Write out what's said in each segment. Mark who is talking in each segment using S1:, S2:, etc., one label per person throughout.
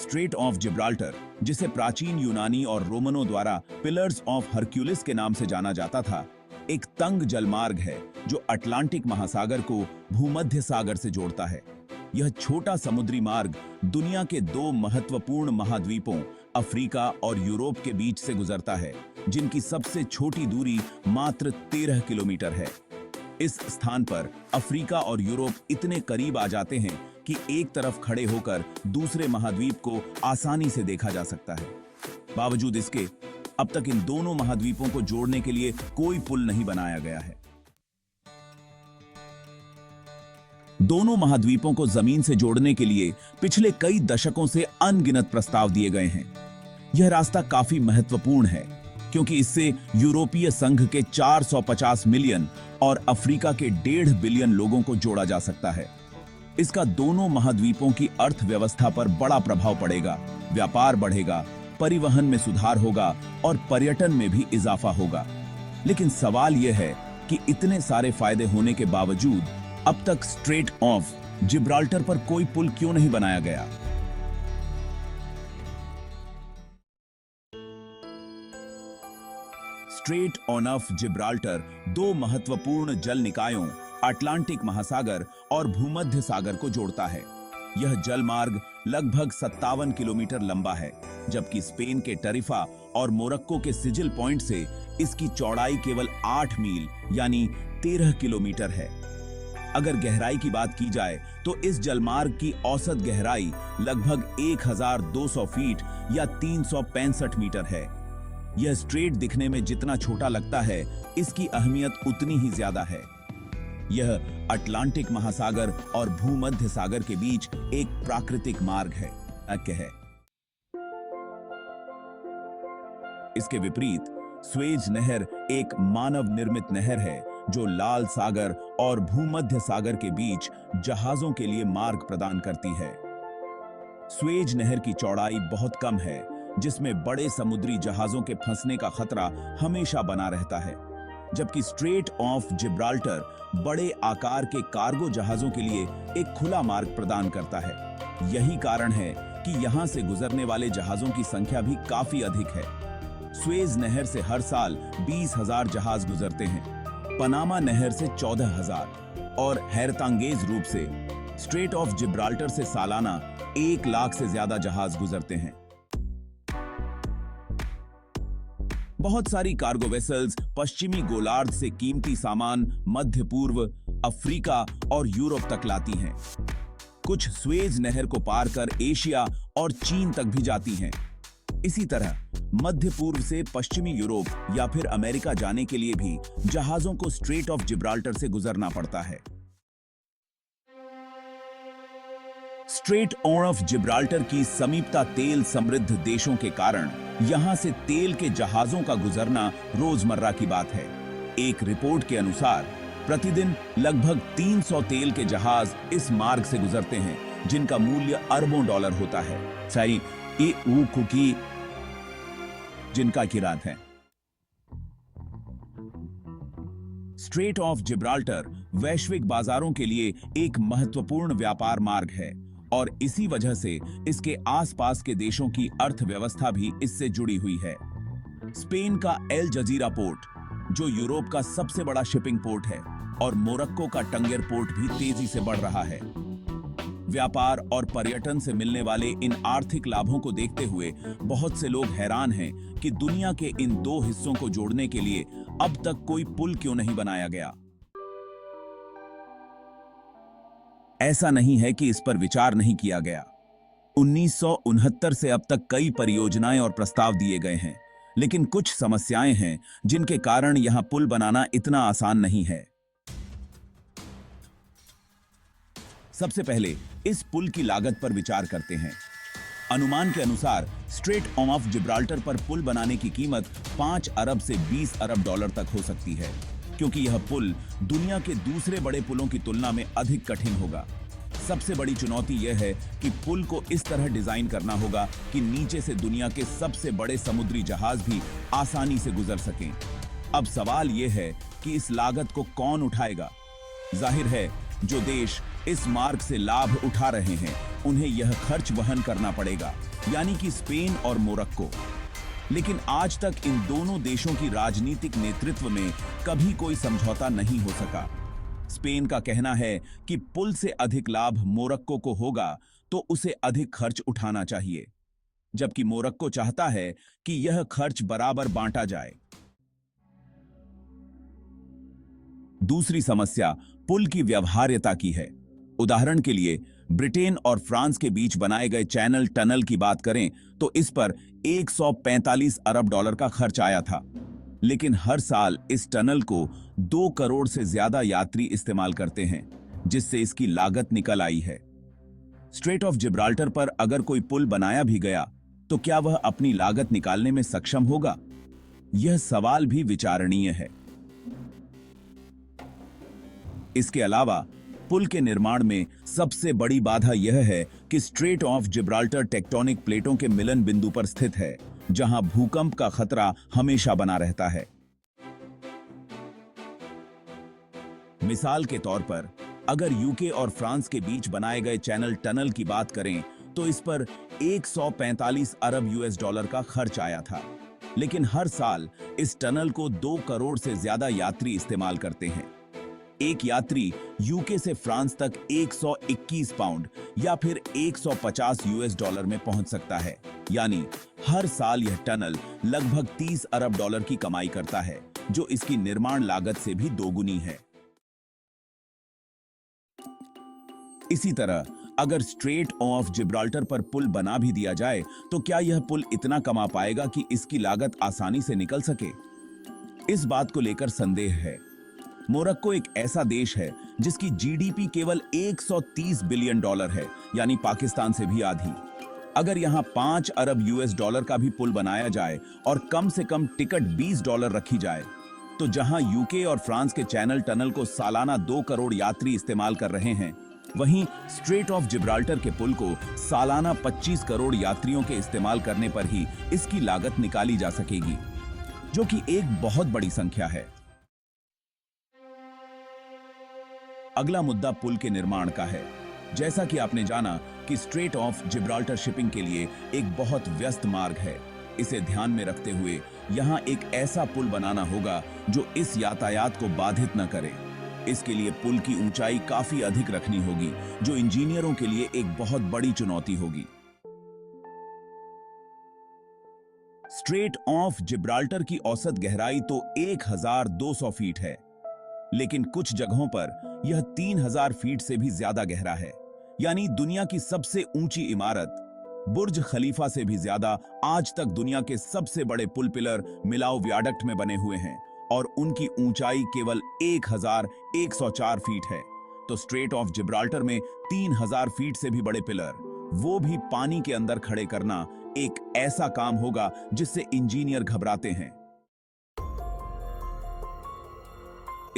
S1: Straight of Gibraltar, जिसे प्राचीन यूनानी और रोमनों द्वारा पिलर्स ऑफ हरक्यूलिस के नाम से जाना जाता था, एक तंग जलमार्ग है जो अटलांटिक महासागर को भूमध्य सागर से जोड़ता है। यह छोटा समुद्री मार्ग दुनिया के दो महत्वपूर्ण महाद्वीपों अफ्रीका और यूरोप के बीच से गुजरता है, जिनकी सबसे छोटी दूरी मात्र 13 किलोमीटर है। इस स्थान पर अफ्रीका और यूरोप इतने करीब आ जाते हैं कि एक तरफ खड़े होकर दूसरे महाद्वीप को आसानी से देखा जा सकता है। बावजूद इसके अब तक इन दोनों महाद्वीपों को जोड़ने के लिए कोई पुल नहीं बनाया गया है। दोनों महाद्वीपों को जमीन से जोड़ने के लिए पिछले कई दशकों से अनगिनत प्रस्ताव दिए गए हैं। यह रास्ता काफी महत्वपूर्ण है क्योंकि इससे यूरोपीय संघ के 450 मिलियन और अफ्रीका के 1.5 बिलियन लोगों को जोड़ा जा सकता है। इसका दोनों महाद्वीपों की अर्थव्यवस्था पर बड़ा प्रभाव पड़ेगा, व्यापार बढ़ेगा, परिवहन में सुधार होगा और पर्यटन में भी इजाफा होगा। लेकिन सवाल यह है कि इतने सारे फायदे होने के बावजूद अब तक स्ट्रेट ऑफ जिब्राल्टर पर कोई पुल क्यों नहीं बनाया गया? स्ट्रेट ऑफ जिब्राल्टर दो महत्वपूर्ण जल निकायों अटलांटिक महासागर और भूमध्य सागर को जोड़ता है। यह जल मार्ग लगभग 57 किलोमीटर लंबा है, जबकि स्पेन के टरिफा और मोरक्को के सिजिल पॉइंट से इसकी चौड़ाई केवल 8 मील यानी 13 किलोमीटर है। अगर गहराई की बात की जाए तो इस जलमार्ग की औसत गहराई लगभग 1200 फीट या 365 मीटर है। यह स्ट्रेट दिखने में जितना छोटा लगता है, इसकी अहमियत उतनी ही ज्यादा है। यह अटलांटिक महासागर और भूमध्य सागर के बीच एक प्राकृतिक मार्ग है। इसके विपरीत स्वेज नहर एक मानव निर्मित नहर है जो लाल सागर और भूमध्य सागर के बीच जहाजों के लिए मार्ग प्रदान करती है। स्वेज नहर की चौड़ाई बहुत कम है, जिसमें बड़े समुद्री जहाजों के फंसने का खतरा हमेशा बना रहता है, जबकि स्ट्रेट ऑफ जिब्राल्टर बड़े आकार के कार्गो जहाजों के लिए एक खुला मार्ग प्रदान करता है। यही कारण है कि यहां से गुजरने वाले जहाजों की संख्या भी काफी अधिक है। स्वेज नहर से हर साल 20,000 जहाज गुजरते हैं, पनामा नहर से 14,000 और हैरतांगेज रूप से स्ट्रेट ऑफ जिब्राल्टर से सालाना 1 लाख से ज्यादा जहाज गुजरते हैं। बहुत सारी कार्गो वेसल्स पश्चिमी गोलार्ध से कीमती सामान मध्य पूर्व, अफ्रीका और यूरोप तक लाती हैं। कुछ स्वेज नहर को पार कर एशिया और चीन तक भी जाती हैं। इसी तरह मध्य पूर्व से पश्चिमी यूरोप या फिर अमेरिका जाने के लिए भी जहाजों को स्ट्रेट ऑफ जिब्राल्टर से गुजरना पड़ता है। स्ट्रेट ऑफ जिब्राल्टर की समीपता तेल समृद्ध देशों के कारण यहां से तेल के जहाजों का गुजरना रोजमर्रा की बात है। एक रिपोर्ट के अनुसार प्रतिदिन लगभग 300 तेल के जहाज इस मार्ग से गुजरते हैं, जिनका मूल्य अरबों डॉलर होता है। सही कुकी जिनका किरात है। स्ट्रेट ऑफ जिब्राल्टर वैश्विक बाजारों के लिए एक महत्वपूर्ण व्यापार मार्ग है और इसी वजह से इसके आसपास के देशों की अर्थव्यवस्था भी इससे जुड़ी हुई है। स्पेन का एल जजीरा पोर्ट, जो यूरोप का सबसे बड़ा शिपिंग पोर्ट है, और मोरक्को का टंगेर पोर्ट भी तेजी से बढ़ रहा है। व्यापार और पर्यटन से मिलने वाले इन आर्थिक लाभों को देखते हुए बहुत से लोग हैरान हैं कि दुनिया के इन दो हिस्सों को जोड़ने के लिए अब तक कोई पुल क्यों नहीं बनाया गया। ऐसा नहीं है कि इस पर विचार नहीं किया गया। 1969 से अब तक कई परियोजनाएं और प्रस्ताव दिए गए हैं, लेकिन कुछ समस्याएं हैं जिनके कारण यहां पुल बनाना इतना आसान नहीं है। सबसे पहले इस पुल की लागत पर विचार करते हैं। अनुमान के अनुसार स्ट्रेट ऑफ जिब्राल्टर पर पुल बनाने की कीमत 5 अरब से 20 अरब डॉलर तक हो सकती है, क्योंकि यह पुल दुनिया के दूसरे बड़े पुलों की तुलना में अधिक कठिन होगा। सबसे बड़ी चुनौती यह है कि पुल को इस तरह डिजाइन करना होगा कि नीचे से दुनिया के सबसे बड़े समुद्री जहाज भी आसानी से गुजर सकें। अब सवाल यह है कि इस लागत को कौन उठाएगा? जाहिर है जो देश इस मार्ग से लाभ उठा रहे हैं उन्हें यह खर्च वहन करना पड़ेगा, यानी कि स्पेन और मोरक्को। लेकिन आज तक इन दोनों देशों की राजनीतिक नेतृत्व में कभी कोई समझौता नहीं हो सका। स्पेन का कहना है कि पुल से अधिक लाभ मोरक्को को होगा तो उसे अधिक खर्च उठाना चाहिए, जबकि मोरक्को चाहता है कि यह खर्च बराबर बांटा जाए। दूसरी समस्या पुल की व्यवहार्यता की है। उदाहरण के लिए ब्रिटेन और फ्रांस के बीच बनाए गए चैनल टनल की बात करें तो इस पर 145 अरब डॉलर का खर्च आया था, लेकिन हर साल इस टनल को 2 करोड़ से ज्यादा यात्री इस्तेमाल करते हैं, जिससे इसकी लागत निकल आई है। स्ट्रेट ऑफ जिब्राल्टर पर अगर कोई पुल बनाया भी गया तो क्या वह अपनी लागत निकालने में सक्षम होगा? यह सवाल भी विचारणीय है। इसके अलावा पुल के निर्माण में सबसे बड़ी बाधा यह है कि स्ट्रेट ऑफ जिब्राल्टर टेक्टोनिक प्लेटों के मिलन बिंदु पर स्थित है, जहां भूकंप का खतरा हमेशा बना रहता है। मिसाल के तौर पर अगर यूके और फ्रांस के बीच बनाए गए चैनल टनल की बात करें तो इस पर 145 अरब यूएस डॉलर का खर्च आया था, लेकिन हर साल इस टनल को 2 करोड़ से ज्यादा यात्री इस्तेमाल करते हैं। एक यात्री यूके से फ्रांस तक 121 पाउंड या फिर 150 यूएस डॉलर में पहुंच सकता है, यानी हर साल यह टनल लगभग 30 अरब डॉलर की कमाई करता है, जो इसकी निर्माण लागत से भी दोगुनी है। इसी तरह अगर स्ट्रेट ऑफ जिब्राल्टर पर पुल बना भी दिया जाए तो क्या यह पुल इतना कमा पाएगा कि इसकी लागत आसानी से निकल सके? इस बात को लेकर संदेह है। मोरक्को एक ऐसा देश है जिसकी जीडीपी केवल 130 बिलियन डॉलर है, यानी पाकिस्तान से भी आधी। अगर यहां 5 अरब यूएस डॉलर का भी पुल बनाया जाए और कम से कम टिकट 20 डॉलर रखी जाए, तो जहां यूके और फ्रांस के चैनल टनल को सालाना 2 करोड़ यात्री इस्तेमाल कर रहे हैं, वहीं स्ट्रेट ऑफ जिब्राल्टर के पुल को सालाना 25 करोड़ यात्रियों के इस्तेमाल करने पर ही इसकी लागत निकाली जा सकेगी, जो कि एक बहुत बड़ी संख्या है। अगला मुद्दा पुल के निर्माण का है। जैसा कि आपने जाना कि स्ट्रेट ऑफ जिब्राल्टर शिपिंग के लिए एक बहुत व्यस्त मार्ग है। इसे ध्यान में रखते हुए यहां एक ऐसा पुल बनाना होगा जो इस यातायात को बाधित न करे। इसके लिए पुल की ऊंचाई काफी अधिक रखनी होगी, जो इंजीनियरों के लिए एक बहुत बड़ी चुनौती होगी। स्ट्रेट ऑफ जिब्राल्टर की औसत गहराई तो 1200 फीट है, लेकिन कुछ जगहों पर यह 3000 फीट से भी ज्यादा गहरा है, यानी दुनिया की सबसे ऊंची इमारत बुर्ज खलीफा से भी ज्यादा आज तक दुनिया के सबसे बड़े पुल पिलर मिलाओ वियाडक्ट में बने हुए हैं और उनकी ऊंचाई केवल 1104 फीट है। तो स्ट्रेट ऑफ जिब्राल्टर में 3000 फीट से भी बड़े पिलर, वो भी पानी के अंदर खड़े करना एक ऐसा काम होगा जिससे इंजीनियर घबराते हैं।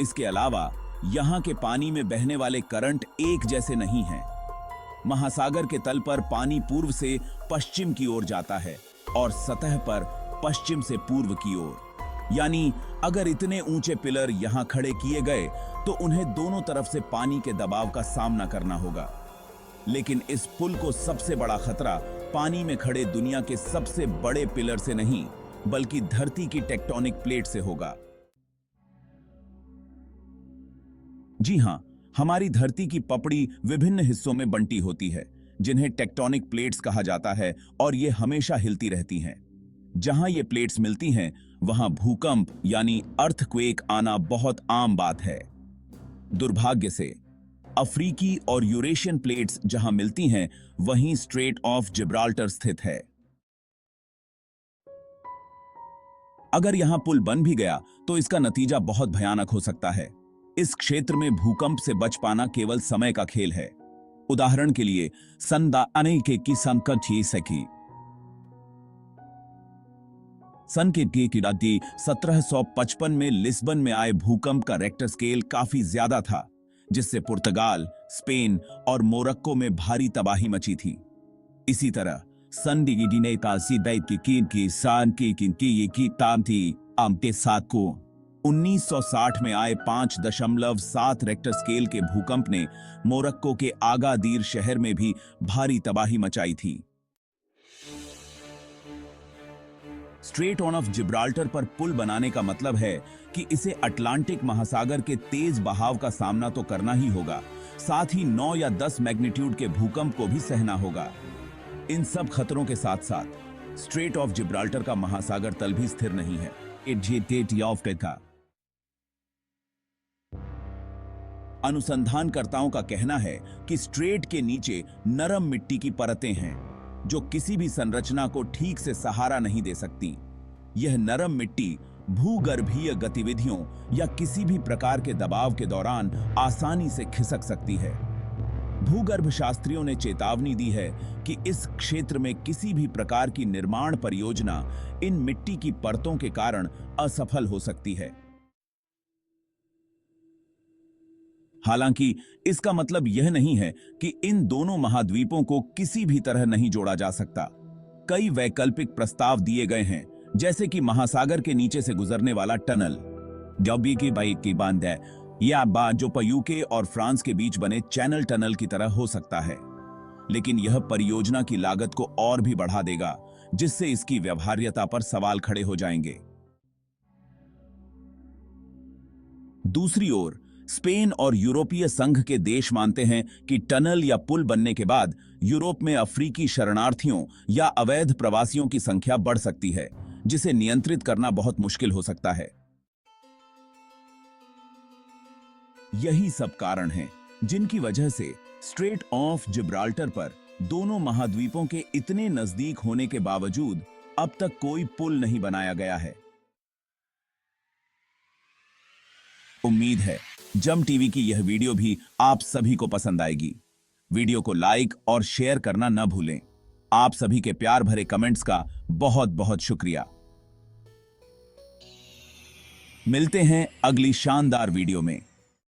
S1: इसके अलावा यहां के पानी में बहने वाले करंट एक जैसे नहीं हैं। महासागर के तल पर पानी पूर्व से पश्चिम की ओर जाता है और सतह पर पश्चिम से पूर्व की ओर, यानी अगर इतने ऊंचे पिलर यहां खड़े किए गए तो उन्हें दोनों तरफ से पानी के दबाव का सामना करना होगा। लेकिन इस पुल को सबसे बड़ा खतरा पानी में खड़े दुनिया के सबसे बड़े पिलर से नहीं, बल्कि धरती की टेक्टोनिक प्लेट से होगा। जी हां, हमारी धरती की पपड़ी विभिन्न हिस्सों में बंटी होती है, जिन्हें टेक्टोनिक प्लेट्स कहा जाता है, और ये हमेशा हिलती रहती हैं। जहां ये प्लेट्स मिलती हैं, वहां भूकंप यानी अर्थक्वेक आना बहुत आम बात है। दुर्भाग्य से अफ्रीकी और यूरेशियन प्लेट्स जहां मिलती हैं, वहीं स्ट्रेट ऑफ जिब्राल्टर स्थित है। अगर यहां पुल बन भी गया तो इसका नतीजा बहुत भयानक हो सकता है। इस क्षेत्र में भूकंप से बच पाना केवल समय का खेल है। उदाहरण के लिए सन के राती 1755 में लिस्बन में आए भूकंप का रेक्टर स्केल काफी ज्यादा था, जिससे पुर्तगाल, स्पेन और मोरक्को में भारी तबाही मची थी। इसी तरह सन की 1960 में आए 5.7 रेक्टर स्केल के भूकंप ने मोरक्को के आगादीर शहर में भी भारी तबाही मचाई थी। स्ट्रेट ऑफ जिब्राल्टर पर पुल बनाने का मतलब है कि इसे अटलांटिक महासागर के तेज बहाव का सामना तो करना ही होगा, साथ ही 9 या 10 मैग्नीट्यूड के भूकंप को भी सहना होगा। इन सब खतरों के साथ साथ स्ट्रेट ऑफ जिब्राल्टर का महासागर तल भी स्थिर नहीं है। अनुसंधानकर्ताओं का कहना है कि स्ट्रेट के नीचे नरम मिट्टी की परतें हैं जो किसी भी संरचना को ठीक से सहारा नहीं दे सकती। यह नरम मिट्टी भूगर्भीय गतिविधियों या किसी भी प्रकार के दबाव के दौरान आसानी से खिसक सकती है। भूगर्भ शास्त्रियों ने चेतावनी दी है कि इस क्षेत्र में किसी भी प्रकार की निर्माण परियोजना इन मिट्टी की परतों के कारण असफल हो सकती है। हालांकि इसका मतलब यह नहीं है कि इन दोनों महाद्वीपों को किसी भी तरह नहीं जोड़ा जा सकता। कई वैकल्पिक प्रस्ताव दिए गए हैं, जैसे कि महासागर के नीचे से गुजरने वाला टनल, डब्बी की बाइक की बांध है, या जो यूके और फ्रांस के बीच बने चैनल टनल की तरह हो सकता है। लेकिन यह परियोजना की लागत को और भी बढ़ा देगा, जिससे इसकी व्यवहार्यता पर सवाल खड़े हो जाएंगे। दूसरी ओर स्पेन और यूरोपीय संघ के देश मानते हैं कि टनल या पुल बनने के बाद यूरोप में अफ्रीकी शरणार्थियों या अवैध प्रवासियों की संख्या बढ़ सकती है, जिसे नियंत्रित करना बहुत मुश्किल हो सकता है। यही सब कारण हैं जिनकी वजह से स्ट्रेट ऑफ जिब्राल्टर पर दोनों महाद्वीपों के इतने नजदीक होने के बावजूद अब तक कोई पुल नहीं बनाया गया है। उम्मीद है जम टीवी की यह वीडियो भी आप सभी को पसंद आएगी। वीडियो को लाइक और शेयर करना न भूलें। आप सभी के प्यार भरे कमेंट्स का बहुत बहुत शुक्रिया। मिलते हैं अगली शानदार वीडियो में।